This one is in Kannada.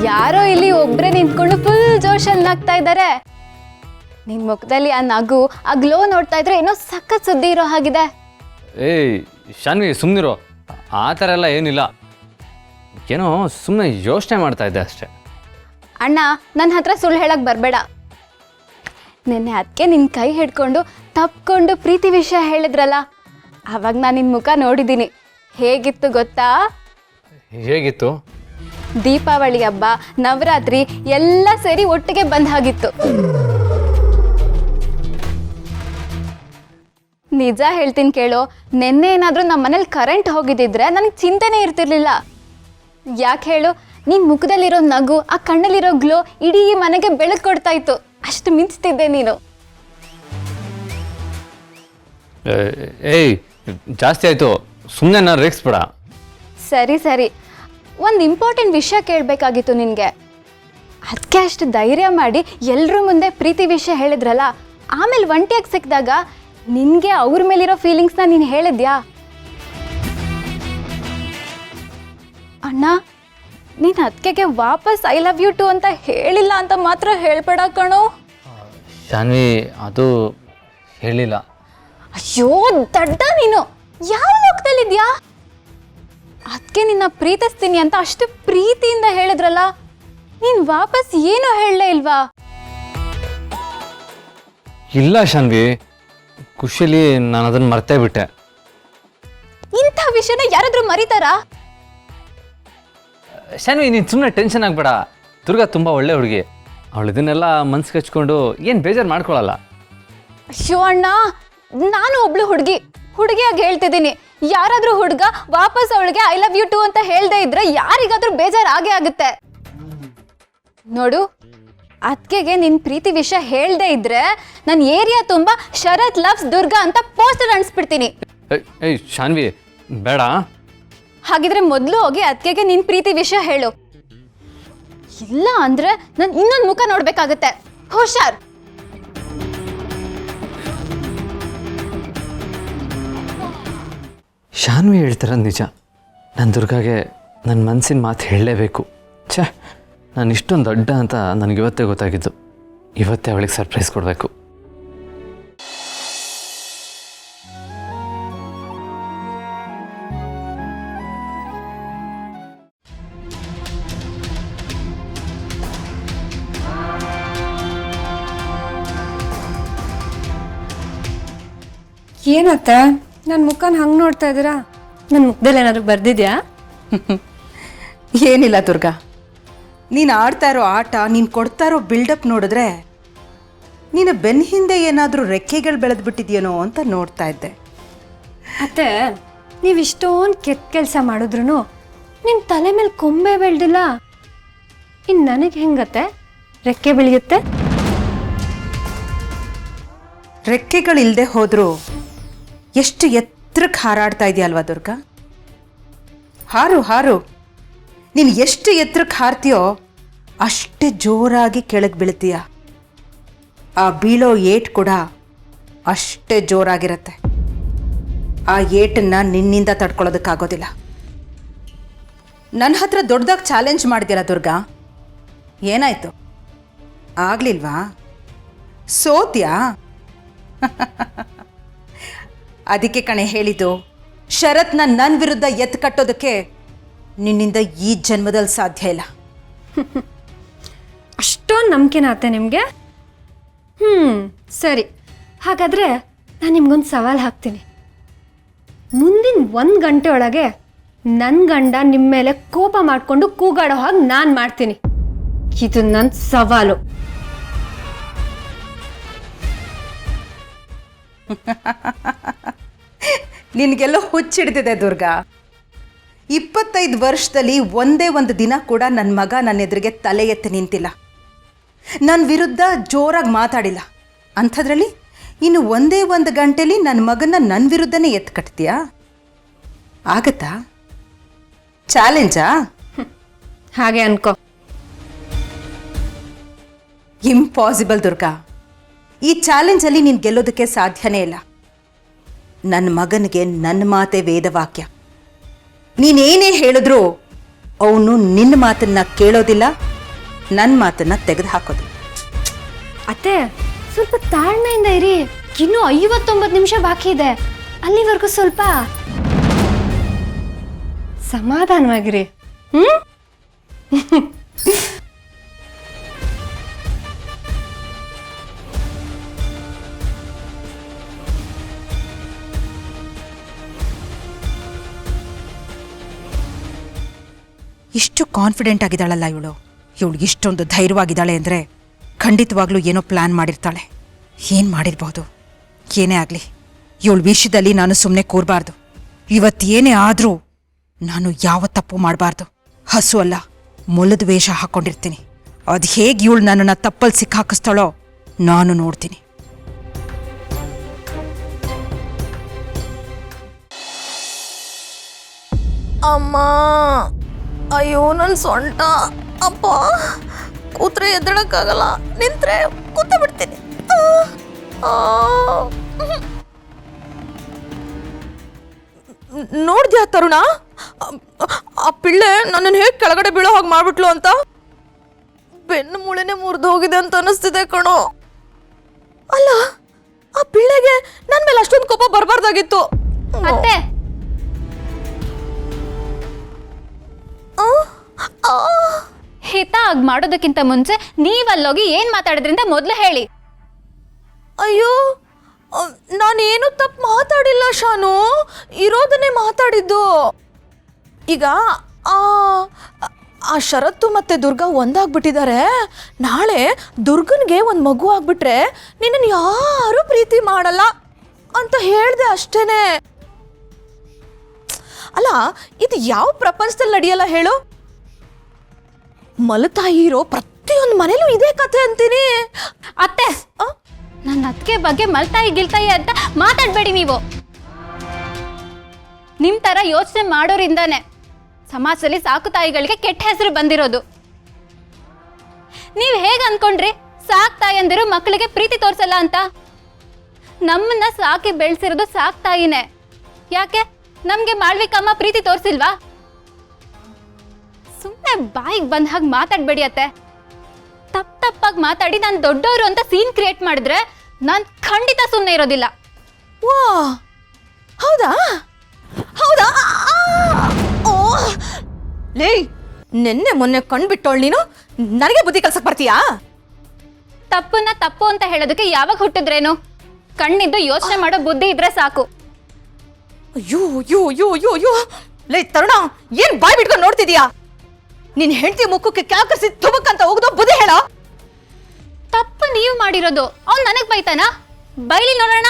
ಯಾರೋ ಇಲ್ಲಿ ಒಬ್ರೆ ನಿಂತ್ಕೊಂಡು ಫುಲ್ ಜೋಶಲ್ಲಿ ನಗ್ತಾ ಇದ್ದಾರೆ. ನಿನ್ ಮುಖದಲ್ಲಿ ಆ ನಗು ಆ ಗ್ಲೋ ನೋಡ್ತಾ ಇದ್ರೆ ಏನೋ ಸಖತ್ ಸುದ್ದಿ ಇರೋ ಹಾಗಿದೆ. ಏಯ್ ಶಾನ್ವಿ ಸುಮ್ಮನಿರೋ, ಆ ಥರ ಎಲ್ಲ ಏನಿಲ್ಲ, ಏನೋ ಸುಮ್ಮನೆ ಯೋಚನೆ ಮಾಡ್ತಾ ಇದ್ದೆ ಅಷ್ಟೆ. ಅಣ್ಣ ನನ್ನ ಹತ್ರ ಸುಳ್ಳು ಹೇಳಕ್ ಬರಬೇಡ. ನಿನ್ನೆ ಅದಕ್ಕೆ ನಿನ್ನ ಕೈ ಹಿಡ್ಕೊಂಡು ತಪ್ಕೊಂಡು ಪ್ರೀತಿ ವಿಷಯ ಹೇಳಿದ್ರಲ್ಲ, ಆವಾಗ ನಾನು ನಿನ್ನ ಮುಖ ನೋಡಿದ್ದೀನಿ. ಹೇಗಿತ್ತು ಗೊತ್ತಾ? ಹೇಗಿತ್ತು? ದೀಪಾವಳಿ ಹಬ್ಬ, ನವರಾತ್ರಿ ಎಲ್ಲ ಸೇರಿ ಒಟ್ಟಿಗೆ ಬಂದ ಹಾಗಿತ್ತು. ನಿಜ ಹೇಳ್ತೀನಿ ಕೇಳು, ನಿನ್ನೆ ಏನಾದರೂ ನಮ್ಮ ಮನೇಲಿ ಕರೆಂಟ್ ಹೋಗಿದ್ದಿದ್ರೆ ನನಗೆ ಚಿಂತೆನೇ ಇರ್ತಿರ್ಲಿಲ್ಲ. ಯಾಕೆ ಹೇಳು, ನಿನ್ನ ಮುಖದಲ್ಲಿರೋ ನಗು, ಆ ಕಣ್ಣಲ್ಲಿರೋ ಗ್ಲೋ ಇಡೀ ಮನೆಗೆ ಬೆಳಕು ಕೊಡ್ತಾ ಇತ್ತು. ಅಷ್ಟು ಮಿಂಚ್ತಿದ್ದೆ ನೀನು. ಏಯ್ ಜಾಸ್ತಿ ಆಯಿತು, ಸುಮ್ಮನೆ ನಾನು ರೇಗಿಸ್ಬೇಡ. ಸರಿ ಸರಿ, ಒಂದು ಇಂಪಾರ್ಟೆಂಟ್ ವಿಷಯ ಕೇಳಬೇಕಾಗಿತ್ತು ನಿನಗೆ. ಅದಕ್ಕೆ ಅಷ್ಟು ಧೈರ್ಯ ಮಾಡಿ ಎಲ್ಲರ ಮುಂದೆ ಪ್ರೀತಿ ವಿಷಯ ಹೇಳಿದ್ರಲ್ಲ, ಆಮೇಲೆ ಒಂಟಿಯಾಗಿ ಸಿಕ್ಕಿದಾಗ ನಿನಗೆ ಅವ್ರ ಮೇಲಿರೋ ಫೀಲಿಂಗ್ಸ್ನ ನೀನು ಹೇಳಿದ್ಯಾ? ಅಣ್ಣ, ನೀನು ಅದಕ್ಕೆ ವಾಪಸ್ ಐ ಲವ್ ಯು ಟು ಅಂತ ಹೇಳಿಲ್ಲ ಅಂತ ಮಾತ್ರ ಹೇಳ್ಬೇಡ ಕಣೋ. ಶಾನ್ವಿ, ಅದು ಹೇಳಿಲ್ಲ. ಅಯ್ಯೋ ದಡ್ಡ ನೀನು, ಯಾವ ಲೋಕದಲ್ಲಿದ್ಯಾ? ಅದಕ್ಕೆ ನಿನ್ನ ಪ್ರೀತಿಸ್ತೀನಿ ಅಂತ ಅಷ್ಟು ಪ್ರೀತಿಯಿಂದ ಹೇಳಿದ್ರಲ್ಲ, ನೀನು ವಾಪಸ್ ಏನು ಹೇಳಲೇ ಇಲ್ವಾ? ಇಲ್ಲ ಶಾನ್ವಿ, ಖುಷಿಲಿ ನಾನು ಅದನ್ನು ಮರ್ತೇ ಬಿಟ್ಟೆ. ಇಂಥ ವಿಷಯನ ಯಾರಾದ್ರೂ ಮರೀತಾರಾ? ಶಾನ್ವಿ, ನೀನು ಸುಮ್ಮನೆ ಟೆನ್ಷನ್ ಆಗಬೇಡ. ದುರ್ಗಾ ತುಂಬ ಒಳ್ಳೆ ಹುಡುಗಿ, ಅವಳು ಇದನ್ನೆಲ್ಲ ಮನ್ಸಿಗೆ ಹಚ್ಕೊಂಡು ಏನು ಬೇಜಾರು ಮಾಡ್ಕೊಳ್ಳಲ್ಲ. ಅಯ್ಯೋ ಅಣ್ಣ, ನಾನು ಒಬ್ಳು ಹುಡುಗಿಯಾಗಿ ಹೇಳ್ತಿದ್ದೀನಿ. ಯಾರಾದ್ರೂ ಹುಡುಗ ವಾಪಸ್ ಅವಳಿಗೆ ಐ ಲವ್ ಯು ಟು ಅಂತ ಹೇಳ್ದೆ ಇದ್ರೆ ಯಾರಿಗಾದ್ರೂ ಬೇಜಾರು ಆಗೇ ಆಗುತ್ತೆ. ನೋಡು, ಅದಕ್ಕೆ ನಿನ್ನ ಪ್ರೀತಿ ವಿಷಯ ಹೇಳ್ದೆ ಇದ್ರೆ ನನ್ನ ಏರಿಯಾ ತುಂಬ ಶರತ್ ಲವ್ಸ್ ದುರ್ಗಾ ಅಂತ ಪೋಸ್ಟರ್ ಅಂಟಿಸ್ಬಿಡ್ತೀನಿ. ಏಯ್ ಶಾನ್ವಿ, ಬೇಡ. ಹಾಗಿದ್ರೆ ಮೊದಲು ಹೋಗಿ ಅದಕ್ಕೆ ನಿನ್ನ ಪ್ರೀತಿ ವಿಷಯ ಹೇಳು. ಇಲ್ಲ ಅಂದ್ರೆ ನಾನು ಇನ್ನೊಂದು ಮುಖ ನೋಡ್ಬೇಕಾಗತ್ತೆ. ಹುಷಾರ್. ಶಾನ್ವಿ ಹೇಳ್ತಾರ ನಿಜ. ನನ್ನ ದುರ್ಗಾಗೆ ನನ್ನ ಮನಸ್ಸಿನ ಮಾತು ಹೇಳಲೇಬೇಕು. ಛೇ, ನಾನು ಇಷ್ಟೊಂದು ದೊಡ್ಡ ಅಂತ ನನಗಿವತ್ತೇ ಗೊತ್ತಾಗಿದ್ದು. ಇವತ್ತೇ ಅವಳಿಗೆ ಸರ್ಪ್ರೈಸ್ ಕೊಡಬೇಕು. ಏನತ್ತ ನನ್ನ ಮುಖನ ಹಂಗೆ ನೋಡ್ತಾ ಇದ್ದೀರಾ? ನನ್ನ ಮುಖದಲ್ಲಿ ಏನಾದ್ರು ಬರ್ದಿದ್ಯಾ? ಏನಿಲ್ಲ ದುರ್ಗಾ, ನೀನು ಆಡ್ತಾ ಇರೋ ಆಟ, ನೀನು ಕೊಡ್ತಾ ಇರೋ ಬಿಲ್ಡಪ್ ನೋಡಿದ್ರೆ ನೀನು ಬೆನ್ನ ಹಿಂದೆ ಏನಾದರೂ ರೆಕ್ಕೆಗಳು ಬೆಳೆದ್ಬಿಟ್ಟಿದ್ಯೇನೋ ಅಂತ ನೋಡ್ತಾ ಇದ್ದೆ. ಅತ್ತೆ, ನೀವು ಇಷ್ಟೊಂದು ಕೆಟ್ಟ ಕೆಲಸ ಮಾಡಿದ್ರು ನಿಮ್ಮ ತಲೆ ಮೇಲೆ ಕೊಂಬೆ ಬೆಳೆದಿಲ್ಲ. ಇನ್ನು ನನಗೆ ಹೆಂಗತ್ತೆ ರೆಕ್ಕೆ ಬೆಳೆಯುತ್ತೆ? ರೆಕ್ಕೆಗಳಿಲ್ಲದೆ ಹೋದರೂ ಎಷ್ಟು ಎತ್ತರಕ್ಕೆ ಹಾರಾಡ್ತಾ ಇದೆಯಲ್ವಾ ದುರ್ಗಾ? ಹಾರು ಹಾರು, ನೀನು ಎಷ್ಟು ಎತ್ತರಕ್ಕೆ ಹಾರ್ತೀಯೋ ಅಷ್ಟೇ ಜೋರಾಗಿ ಕೆಳಗೆ ಬೀಳ್ತೀಯ. ಆ ಬೀಳೋ ಏಟ್ ಕೂಡ ಅಷ್ಟೇ ಜೋರಾಗಿರುತ್ತೆ. ಆ ಏಟನ್ನು ನಿನ್ನಿಂದ ತಡ್ಕೊಳ್ಳೋದಕ್ಕಾಗೋದಿಲ್ಲ. ನನ್ನ ಹತ್ರ ದೊಡ್ಡದಾಗಿ ಚಾಲೆಂಜ್ ಮಾಡಿದ್ಯಲ್ಲ ದುರ್ಗಾ, ಏನಾಯಿತು? ಆಗಲಿಲ್ವಾ? ಸೋತ್ಯಾ? ಅದಕ್ಕೆ ಕಣೆ ಹೇಳಿದ್ದು, ಶರತ್ನ ನನ್ನ ವಿರುದ್ಧ ಎತ್ತು ಕಟ್ಟೋದಕ್ಕೆ ನಿನ್ನಿಂದ ಈ ಜನ್ಮದಲ್ಲಿ ಸಾಧ್ಯ ಇಲ್ಲ. ಅಷ್ಟೊಂದು ನಂಬಿಕೆನ ಆತೆ ನಿಮಗೆ? ಸರಿ, ಹಾಗಾದರೆ ನಾನು ನಿಮ್ಗೊಂದು ಸವಾಲು ಹಾಕ್ತೀನಿ. ಮುಂದಿನ 1 ಗಂಟೆ ಒಳಗೆ ನನ್ನ ಗಂಡ ನಿಮ್ಮ ಮೇಲೆ ಕೋಪ ಮಾಡಿಕೊಂಡು ಕೂಗಾಡೋ ಹಾಗೆ ನಾನು ಮಾಡ್ತೀನಿ. ಇದು ನನ್ನ ಸವಾಲು. ನಿನಗೆಲ್ಲೋ ಹುಚ್ಚಿಡ್ತಿದೆ ದುರ್ಗಾ. 25 ವರ್ಷದಲ್ಲಿ ಒಂದೇ ಒಂದು ದಿನ ಕೂಡ ನನ್ನ ಮಗ ನನ್ನ ಎದುರಿಗೆ ತಲೆ ಎತ್ತಿ ನಿಂತಿಲ್ಲ, ನನ್ನ ವಿರುದ್ಧ ಜೋರಾಗಿ ಮಾತಾಡಿಲ್ಲ. ಅಂಥದ್ರಲ್ಲಿ ಇನ್ನು ಒಂದೇ ಒಂದು ಗಂಟೆಲಿ ನನ್ನ ಮಗನ ನನ್ನ ವಿರುದ್ಧನೇ ಎತ್ತು ಕಟ್ತೀಯಾ? ಆಗತ್ತಾ? ಚಾಲೆಂಜಾ? ಹಾಗೆ ಅನ್ಕೋ. ಇಂಪಾಸಿಬಲ್ ದುರ್ಗಾ. ಈ ಚಾಲೆಂಜಲ್ಲಿ ನೀನು ಗೆಲ್ಲೋದಕ್ಕೆ ಸಾಧ್ಯನೇ ಇಲ್ಲ. ನನ್ನ ಮಗನಿಗೆ ನನ್ನ ಮಾತೇ ವೇದವಾಕ್ಯ. ನೀನೇನೇ ಹೇಳಿದ್ರೂ ಅವನು ನಿನ್ನ ಮಾತನ್ನ ಕೇಳೋದಿಲ್ಲ, ನನ್ನ ಮಾತನ್ನು ತೆಗೆದು ಹಾಕೋದು. ಅತ್ತೆ ಸ್ವಲ್ಪ ತಾಳ್ಮೆಯಿಂದ ಇರಿ, ಇನ್ನೂ 59 ನಿಮಿಷ ಬಾಕಿ ಇದೆ. ಅಲ್ಲಿವರೆಗೂ ಸ್ವಲ್ಪ ಸಮಾಧಾನವಾಗಿರಿ. ಇಷ್ಟು ಕಾನ್ಫಿಡೆಂಟ್ ಆಗಿದ್ದಾಳಲ್ಲ ಇವಳಿಗೆ ಇಷ್ಟೊಂದು ಧೈರ್ಯವಾಗಿದ್ದಾಳೆ ಅಂದರೆ ಖಂಡಿತವಾಗ್ಲೂ ಏನೋ ಪ್ಲ್ಯಾನ್ ಮಾಡಿರ್ತಾಳೆ. ಏನು ಮಾಡಿರ್ಬೋದು? ಏನೇ ಆಗಲಿ ಇವಳ ವಿಷಯದಲ್ಲಿ ನಾನು ಸುಮ್ಮನೆ ಕೂರಬಾರ್ದು. ಇವತ್ತೇನೇ ಆದರೂ ನಾನು ಯಾವ ತಪ್ಪು ಮಾಡಬಾರ್ದು. ಹಸು ಅಲ್ಲ, ಮೊಲದ ವೇಷ ಹಾಕ್ಕೊಂಡಿರ್ತೀನಿ. ಅದು ಹೇಗೆ ಇವಳು ನನ್ನನ್ನು ತಪ್ಪಲ್ಲಿ ಸಿಕ್ಕಾಕಿಸ್ತಾಳೋ ನಾನು ನೋಡ್ತೀನಿ. ಅಮ್ಮ, ಅಯ್ಯೋ ನನ್ನ ಸೊಂಟ ಅಪ್ಪ, ಕೂತ್ರೆ ಎದ್ದೇಳಕ್ಕಾಗಲ್ಲ, ನಿಂತ್ರೆ ಕೂತ ಬಿಡ್ತೀನಿ. ನೋಡ್ದ್ಯಾ ತರುಣ, ಆ ಪಿಳ್ಳೆ ನನ್ನನ್ನು ಹೇಗೆ ಕೆಳಗಡೆ ಬೀಳೋ ಹಾಗೆ ಮಾಡ್ಬಿಟ್ಲು ಅಂತ? ಬೆನ್ನು ಮೂಳೆನೆ ಮುರಿದು ಹೋಗಿದೆ ಅಂತ ಅನಿಸ್ತಿದೆ ಕಣೋ. ಅಲ್ಲ, ಆ ಪಿಳ್ಳೆಗೆ ನನ್ನ ಮೇಲೆ ಅಷ್ಟೊಂದು ಕೋಪ ಬರಬಾರ್ದಾಗಿತ್ತು. ಅತ್ತೆ, ಹಿತ ಆಗ್ ಮಾಡೋದಕ್ಕಿಂತ ಮುಂಚೆ ನೀವಲ್ಲೋಗಿ ಏನ್ ಮಾತಾಡಿದ್ರಿಂದ ಮೊದ್ಲು ಹೇಳಿ. ಅಯ್ಯೋ, ನಾನೇನು ತಪ್ಪು ಮಾತಾಡಿಲ್ಲ ಶಾನು, ಇರೋದನ್ನೇ ಮಾತಾಡಿದ್ದು. ಈಗ ಆ ಶರತ್ತು ಮತ್ತೆ ದುರ್ಗಾ ಒಂದಾಗ್ಬಿಟ್ಟಿದ್ದಾರೆ. ನಾಳೆ ದುರ್ಗನ್ಗೆ ಒಂದು ಮಗು ಆಗ್ಬಿಟ್ರೆ ನಿನ್ನನ್ನು ಯಾರೂ ಪ್ರೀತಿ ಮಾಡಲ್ಲ ಅಂತ ಹೇಳ್ದೆ ಅಷ್ಟೇನೆ. ಅಲ್ಲ, ಇದು ಯಾವ ಪ್ರಪಂಚದಲ್ಲಿ ನಡೆಯಲ್ಲ ಹೇಳು? ಮಲತಾಯಿ ಇರೋ ಪ್ರತಿಯೊಂದು ಮನೇಲೂ ಇದೇ ಕಥೆ ಅಂತೀನಿ. ಅತ್ತೆ, ನನ್ನ ಅತ್ತಿಗೆ ಬಗ್ಗೆ ಮಲ್ತಾಯಿ ಗಿಲ್ತಾಯಿ ಅಂತ ಮಾತಾಡ್ಬೇಡಿ ನೀವು. ನಿಮ್ ತರ ಯೋಚನೆ ಮಾಡೋರಿಂದಾನೆ ಸಮಾಜದಲ್ಲಿ ಸಾಕು ತಾಯಿಗಳಿಗೆ ಕೆಟ್ಟ ಹೆಸರು ಬಂದಿರೋದು. ನೀವ್ ಹೇಗೆ ಅನ್ಕೊಂಡ್ರಿ ಸಾಕ್ ತಾಯಿಯಂದಿರು ಮಕ್ಕಳಿಗೆ ಪ್ರೀತಿ ತೋರ್ಸಲ್ಲ ಅಂತ? ನಮ್ಮನ್ನ ಸಾಕಿ ಬೆಳೆಸಿರೋದು ಸಾಕ್ ತಾಯಿನೇ. ಯಾಕೆ ನಮ್ಗೆ ಮಾಳ್ವಿಕಮ್ಮ ಪ್ರೀತಿ ತೋರ್ಸಿಲ್ವಾ? ಸುಮ್ಮನೆ ಬಾಯಿಗೆ ಬಂದ ಹಾಗೆ ಮಾತಾಡ್ಬೇಡಿ ಅತ್ತೆ. ತಪ್ಪಾಗಿ ಮಾತಾಡಿ ನಾನು ದೊಡ್ಡವರು ಅಂತ ಸೀನ್ ಕ್ರಿಯೇಟ್ ಮಾಡಿದ್ರೆ ನಾನು ಖಂಡಿತ ಸುಮ್ಮನೆ ಇರೋದಿಲ್ಲ. ವಾ, ಹೌದಾ ಹೌದಾ? ಓ ಲೇ, ನಿನ್ನೆ ಮೊನ್ನೆ ಕಣ್ಬಿಟ್ಟೋಳ್ ನೀನು, ನನಗೆ ಬುದ್ಧಿ ಕಲ್ಸಕ್ ಬರ್ತೀಯಾ? ತಪ್ಪನ್ನ ತಪ್ಪು ಅಂತ ಹೇಳೋದಕ್ಕೆ ಯಾವಾಗ ಹುಟ್ಟಿದ್ರೇನು? ಕಣ್ಣಿದ್ದು ಯೋಚನೆ ಮಾಡೋ ಬುದ್ಧಿ ಇದ್ರೆ ಸಾಕು. ಅಯ್ಯೋ ಅಯ್ಯೋ ಅಯ್ಯೋ ಅಯ್ಯೋ ಅಯ್ಯೋ, ಲೇ ತರುಣ, ಏನ್ ಬಾಯ್ ಬಿಟ್ಕೊಂಡು ನೋಡ್ತಿದ್ಯಾ? ನಿನ್ ಹೆಂಡತಿ ಮುಖಕ್ಕೆ ಕ್ಯಾಕರ್ಸಿ ತುಬಕ್ ಅಂತ ಹೋಗ್ದೋ ಬುದ್ಧಿ ಹೇಳ. ತಪ್ಪು ನೀವು ಮಾಡಿರೋದು ಅವ್ನು ನನಗ್ ಬೈತಾನ? ಬೈಲಿ ನೋಡೋಣ.